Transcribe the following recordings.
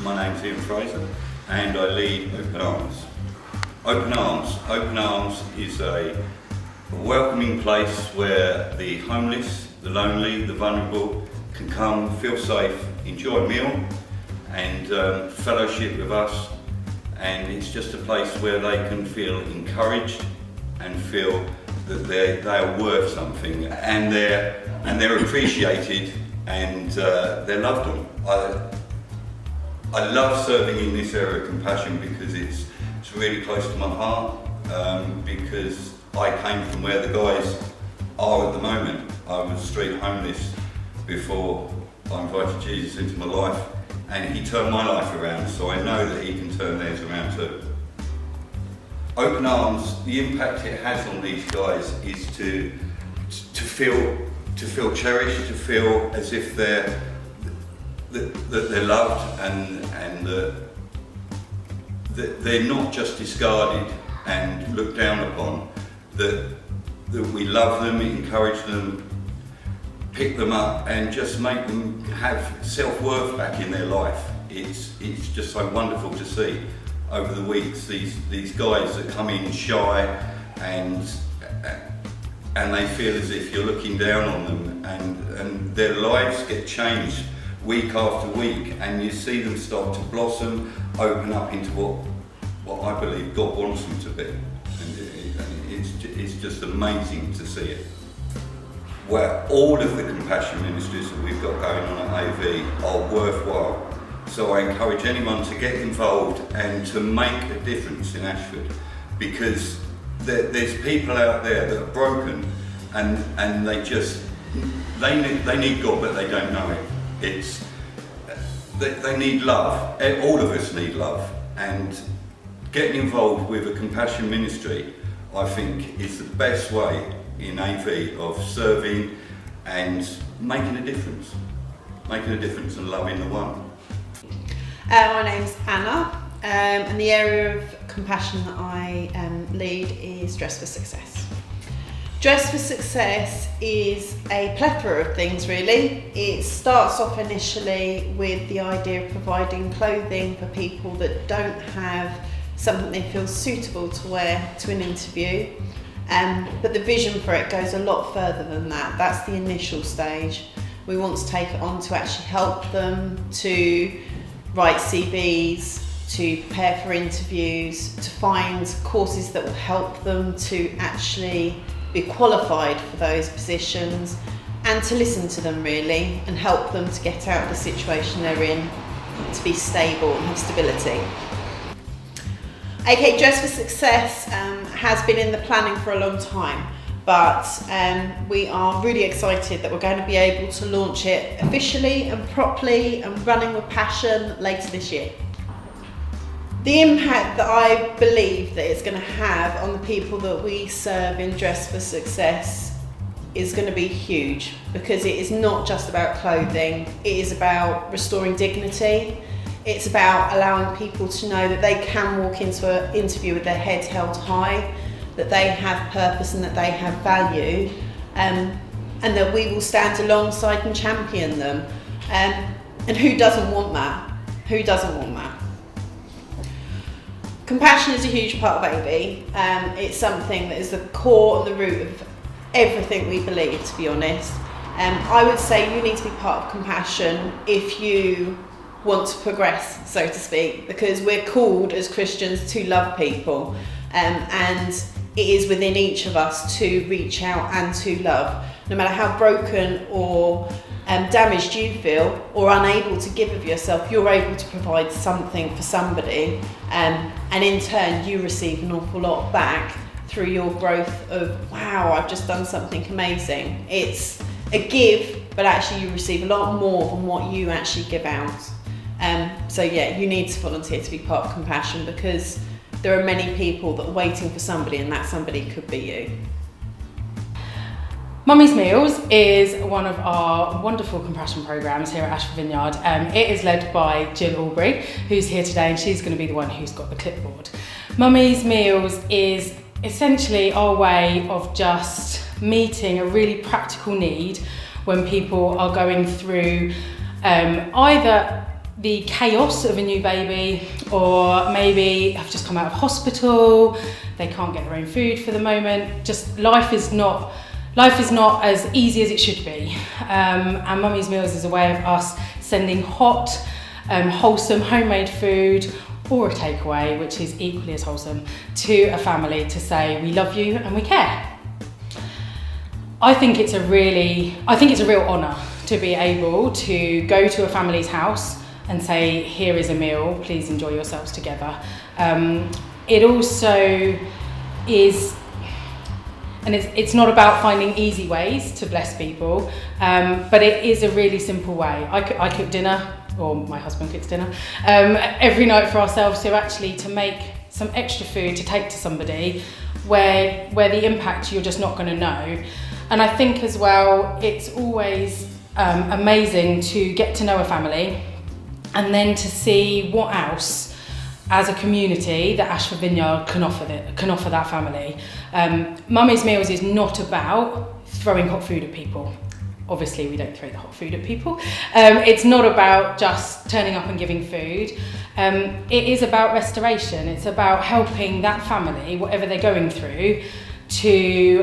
My name's Ian Fraser and I lead Open Arms. Open Arms is a welcoming place where the homeless, the lonely, the vulnerable can come, feel safe, enjoy a meal and fellowship with us, and it's just a place where they can feel encouraged and feel that they are worth something and they're appreciated and they're loved on. I love serving in this area of compassion because it's really close to my heart, because I came from where the guys are at the moment. I was street homeless before I invited Jesus into my life, and he turned my life around, so I know that he can turn theirs around too. Open Arms, the impact it has on these guys is to feel cherished, to feel as if they're loved and that they're not just discarded and looked down upon, that we love them, encourage them, pick them up and just make them have self-worth back in their life. It's just so wonderful to see over the weeks these guys that come in shy and they feel as if you're looking down on them, and their lives get changed week after week, and you see them start to blossom, open up into what I believe God wants them to be, and it's just amazing to see it. Where all of the compassion ministries that we've got going on at AV are worthwhile. So I encourage anyone to get involved and to make a difference in Ashford, because there's people out there that are broken and they need God, but they don't know it. They need love. All of us need love, and getting involved with a compassion ministry, I think, is the best way in AV of serving and making a difference and loving the one. My name's Anna, and the area of compassion that I lead is Dress for Success. Dress for Success is a plethora of things really. It starts off initially with the idea of providing clothing for people that don't have something they feel suitable to wear to an interview. But the vision for it goes a lot further than that. That's the initial stage. We want to take it on to actually help them to write CVs, to prepare for interviews, to find courses that will help them to actually be qualified for those positions, and to listen to them really and help them to get out of the situation they're in, to be stable and have stability. AK Dress for Success has been in the planning for a long time, but we are really excited that we're going to be able to launch it officially and properly and running with passion later this year. The impact that I believe that it's going to have on the people that we serve in Dress for Success is going to be huge, because it is not just about clothing, it is about restoring dignity. It's about allowing people to know that they can walk into an interview with their heads held high, that they have purpose and that they have value, and that we will stand alongside and champion them. And who doesn't want that? Who doesn't want that? Compassion is a huge part of AV. It's something that is the core and the root of everything we believe, to be honest. I would say you need to be part of compassion if you want to progress, so to speak, because we're called as Christians to love people, and it is within each of us to reach out and to love. No matter how broken or damaged you feel or unable to give of yourself, you're able to provide something for somebody, and in turn you receive an awful lot back through your growth of, wow, I've just done something amazing. It's a give, but actually you receive a lot more than what you actually give out. So yeah, you need to volunteer to be part of compassion, because there are many people that are waiting for somebody, and that somebody could be you. Mummy's Meals is one of our wonderful compassion programmes here at Ashford Vineyard. It is led by Jill Aubrey, who's here today, and she's going to be the one who's got the clipboard. Mummy's Meals is essentially our way of just meeting a really practical need when people are going through either the chaos of a new baby, or maybe have just come out of hospital, they can't get their own food for the moment. Just life is not as easy as it should be. And Mummy's Meals is a way of us sending hot, wholesome homemade food, or a takeaway, which is equally as wholesome, to a family to say we love you and we care. I think it's a real honour to be able to go to a family's house and say, here is a meal, please enjoy yourselves together. It also is, and it's not about finding easy ways to bless people, but it is a really simple way. I cook dinner, or my husband cooks dinner, every night for ourselves, so actually to make some extra food to take to somebody where the impact you're just not going to know. And I think as well, it's always amazing to get to know a family and then to see what else as a community that Ashford Vineyard can offer that family. Mummy's Meals is not about throwing hot food at people. Obviously we don't throw the hot food at people. It's not about just turning up and giving food. It is about restoration. It's about helping that family, whatever they're going through, to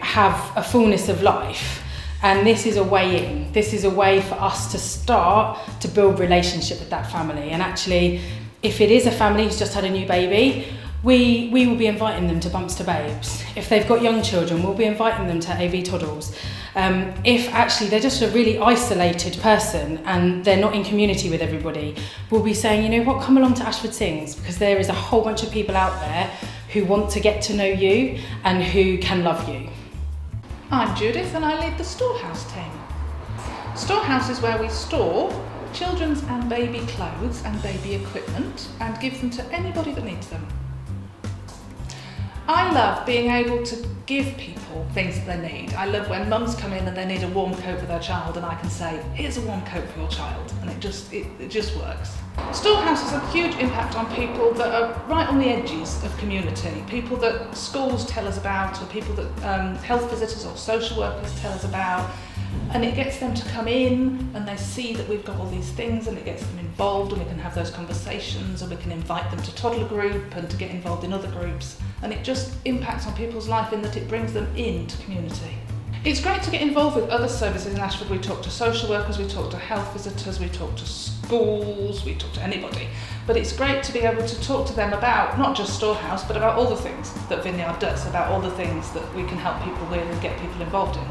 have a fullness of life. And this is a way in. This is a way for us to start to build relationship with that family. And actually, if it is a family who's just had a new baby, we will be inviting them to Bumps to Babes. If they've got young children, we'll be inviting them to AV Toddles. If actually they're just a really isolated person and they're not in community with everybody, we'll be saying, you know what, come along to Ashford Sings, because there is a whole bunch of people out there who want to get to know you and who can love you. I'm Judith and I lead the Storehouse team. Storehouse is where we store children's and baby clothes and baby equipment and give them to anybody that needs them. I love being able to give people things that they need. I love when mums come in and they need a warm coat for their child and I can say, here's a warm coat for your child, and it just works. Storehouse has a huge impact on people that are right on the edges of community, people that schools tell us about, or people that health visitors or social workers tell us about, and it gets them to come in and they see that we've got all these things, and it gets them involved, and we can have those conversations, and we can invite them to toddler group and to get involved in other groups, and it just impacts on people's life in that it brings them into community. It's great to get involved with other services in Ashford. We talk to social workers, we talk to health visitors, we talk to schools, we talk to anybody. But it's great to be able to talk to them about not just Storehouse, but about all the things that Vineyard does, about all the things that we can help people with and get people involved in.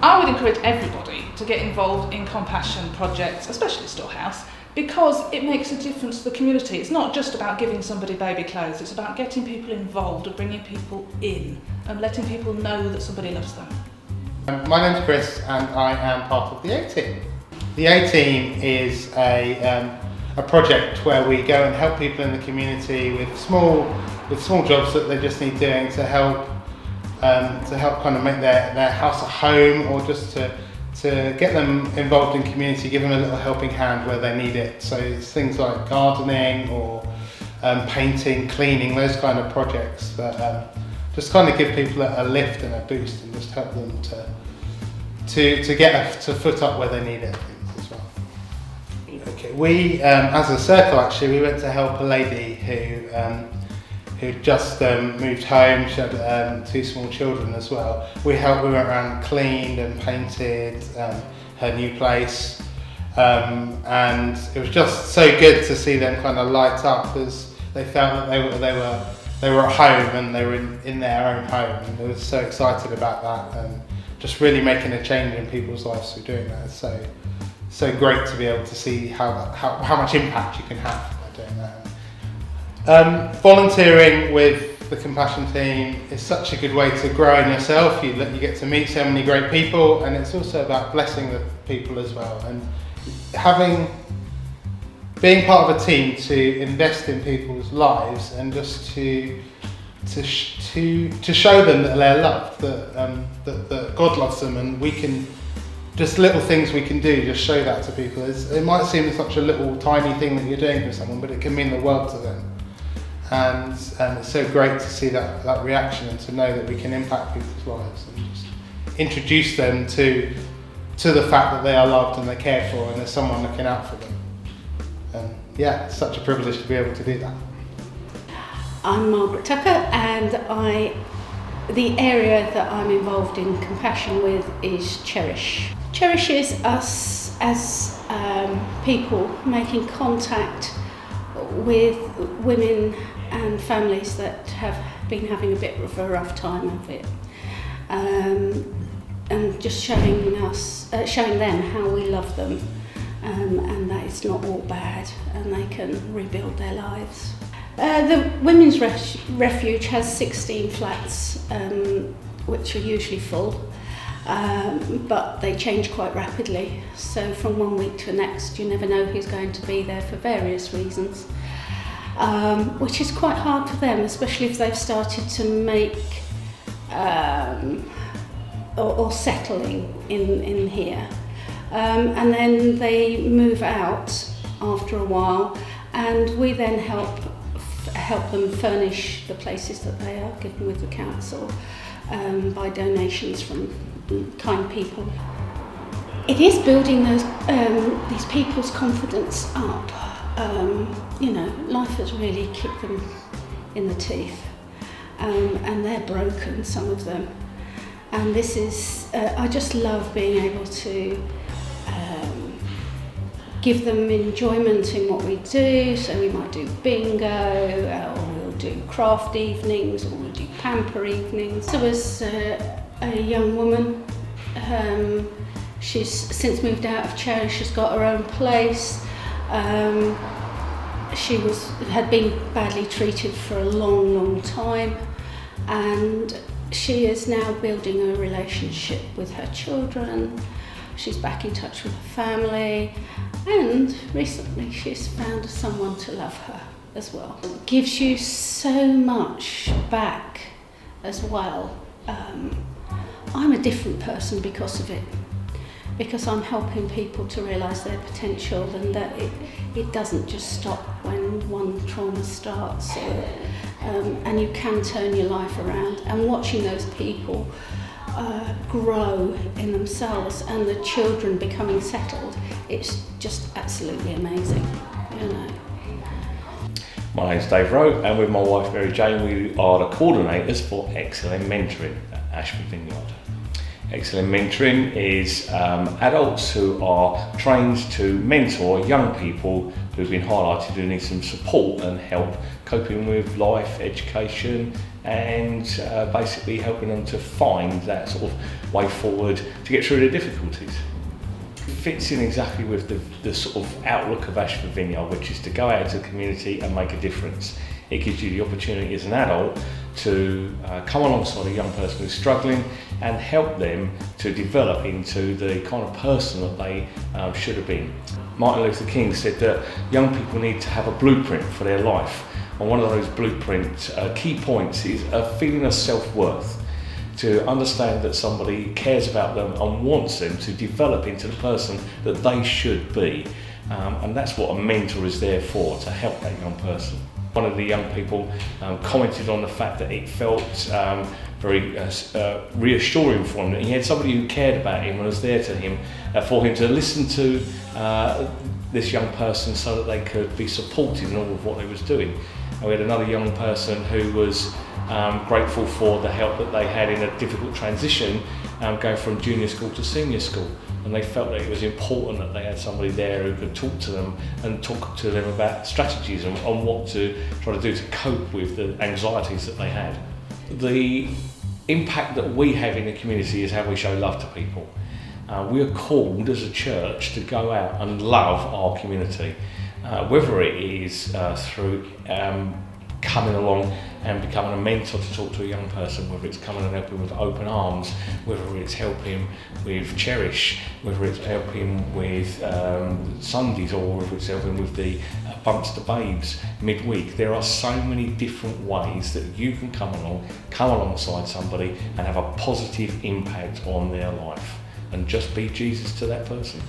I would encourage everybody to get involved in compassion projects, especially Storehouse, because it makes a difference to the community. It's not just about giving somebody baby clothes, it's about getting people involved and bringing people in and letting people know that somebody loves them. My name's Chris and I am part of the A-Team. The A-Team is a project where we go and help people in the community with small jobs that they just need doing to help kind of make their house a home, or just to get them involved in community, give them a little helping hand where they need it. So it's things like gardening or painting, cleaning, those kind of projects that just kind of give people a lift and a boost and just help them to get to foot up where they need it as well. Okay, we as a circle actually, we went to help a lady who just moved home. She had 2 small children as well. We went around, cleaned and painted her new place, and it was just so good to see them kind of light up as they felt that they were at home and they were in their own home, and they were so excited about that and just really making a change in people's lives through doing that. It's so great to be able to see how much impact you can have by doing that. Volunteering with the Compassion team is such a good way to grow in yourself. You get to meet so many great people, and it's also about blessing the people as well, and being part of a team to invest in people's lives and just to show them that they're loved, that God loves them, and we can just little things we can do, just show that to people. It might seem such a little tiny thing that you're doing for someone, but it can mean the world to them. And it's so great to see that reaction and to know that we can impact people's lives and just introduce them to to the fact that they are loved and they're cared for and there's someone looking out for them. And yeah, it's such a privilege to be able to do that. I'm Margaret Tucker, and the area that I'm involved in compassion with is Cherish. Cherish is us as people making contact with women and families that have been having a bit of a rough time of it, and just showing them how we love them, and that it's not all bad and they can rebuild their lives. The Women's Refuge has 16 flats, which are usually full, but they change quite rapidly. So from one week to the next, you never know who's going to be there for various reasons, which is quite hard for them, especially if they've started to make or settling in here. And then they move out after a while, and we then help them furnish the places that they are given with the council by donations from kind people. It is building these people's confidence up. Life has really kicked them in the teeth, and they're broken, some of them. And this is, I just love being able to give them enjoyment in what we do. So we might do bingo, or we'll do craft evenings, or we'll do pamper evenings. There was a young woman, she's since moved out of Cherish, she's got her own place. She had been badly treated for a long time, and she is now building a relationship with her children. She's back in touch with her family, and recently she's found someone to love her as well. It gives you so much back as well. I'm a different person because of it, because I'm helping people to realise their potential, and that it doesn't just stop when one trauma starts, and you can turn your life around. And watching those people grow in themselves and the children becoming settled, it's just absolutely amazing, My name's Dave Rowe, and with my wife Mary Jane, we are the coordinators for Excellent Mentoring at Ashford Vineyard. Excellent Mentoring is adults who are trained to mentor young people who've been highlighted who need some support and help coping with life, education, and basically helping them to find that sort of way forward to get through their difficulties. It fits in exactly with the sort of outlook of Ashford Vineyard, which is to go out into the community and make a difference. It gives you the opportunity as an adult to come alongside a young person who's struggling and help them to develop into the kind of person that they should have been. Martin Luther King said that young people need to have a blueprint for their life, and one of those blueprint key points is a feeling of self-worth, to understand that somebody cares about them and wants them to develop into the person that they should be, and that's what a mentor is there for, to help that young person. One of the young people commented on the fact that it felt very reassuring for him that he had somebody who cared about him and was there to him, for him to listen to this young person so that they could be supported in all of what they was doing. And we had another young person who was grateful for the help that they had in a difficult transition, going from junior school to senior school. And they felt that it was important that they had somebody there who could talk to them and talk to them about strategies and what to try to do to cope with the anxieties that they had. The impact that we have in the community is how we show love to people. We are called as a church to go out and love our community, whether it is through coming along and becoming a mentor to talk to a young person, whether it's coming and helping with open arms, whether it's helping with Cherish, whether it's helping with Sundays, or whether it's helping with the Bumps to Babes midweek. There are so many different ways that you can come alongside somebody and have a positive impact on their life and just be Jesus to that person.